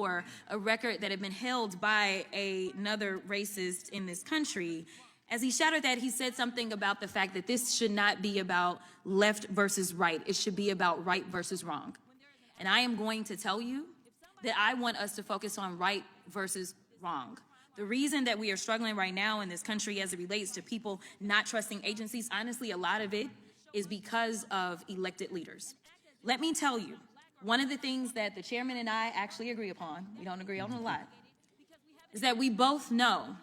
restore a record that had been held by another racist in this country. As he shouted that, he said something about the fact that this should not be about left versus right. It should be about right versus wrong. And I am going to tell you that I want us to focus on right versus wrong. The reason that we are struggling right now in this country as it relates to people not trusting agencies, honestly, a lot of it is because of elected leaders. Let me tell you, one of the things that the chairman and I actually agree upon, we don't agree on a lot, is that we both know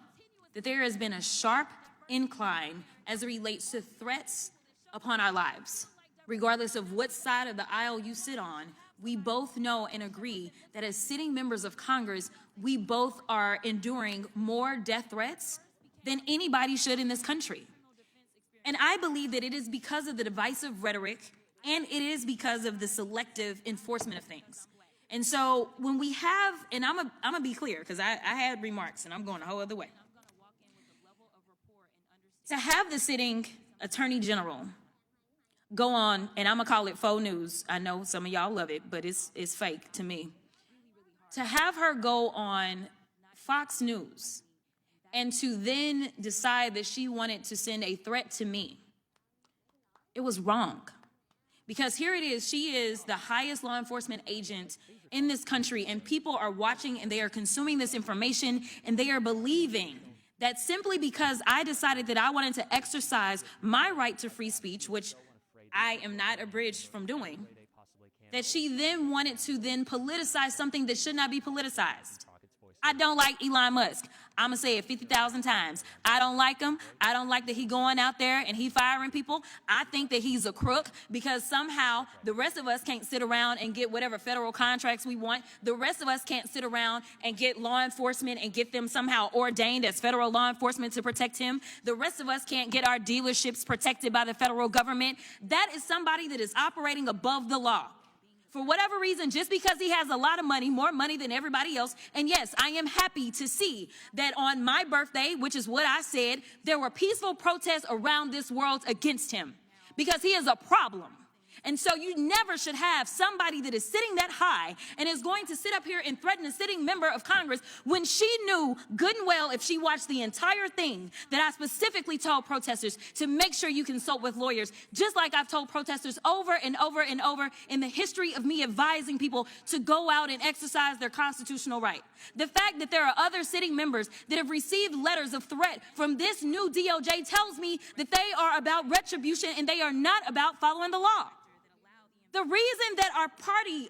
that there has been a sharp incline as it relates to threats upon our lives. Regardless of what side of the aisle you sit on, we both know and agree that as sitting members of Congress, we both are enduring more death threats than anybody should in this country. And I believe that it is because of the divisive rhetoric and it is because of the selective enforcement of things. And so when we have, and I'm gonna be clear because I had remarks and I'm going a whole other way. To have the sitting attorney general go on, and I'm gonna call it faux news. I know some of y'all love it, but it's fake to me. To have her go on Fox News and to then decide that she wanted to send a threat to me, it was wrong. Because here it is, she is the highest law enforcement agent in this country, and people are watching and they are consuming this information and they are believing that simply because I decided that I wanted to exercise my right to free speech, which I am not abridged from doing, that she then wanted to then politicize something that should not be politicized. I don't like Elon Musk. I'm gonna say it 50,000 times. I don't like him. I don't like that he going out there and he firing people. I think that he's a crook because somehow the rest of us can't sit around and get whatever federal contracts we want. The rest of us can't sit around and get law enforcement and get them somehow ordained as federal law enforcement to protect him. The rest of us can't get our dealerships protected by the federal government. That is somebody that is operating above the law. For whatever reason, just because he has a lot of money, more money than everybody else. And yes, I am happy to see that on my birthday, which is what I said, there were peaceful protests around this world against him because he is a problem. And so you never should have somebody that is sitting that high and is going to sit up here and threaten a sitting member of Congress when she knew good and well, if she watched the entire thing, that I specifically told protesters to make sure you consult with lawyers, just like I've told protesters over and over and over in the history of me advising people to go out and exercise their constitutional right. The fact that there are other sitting members that have received letters of threat from this new DOJ tells me that they are about retribution and they are not about following the law. The reason that our party,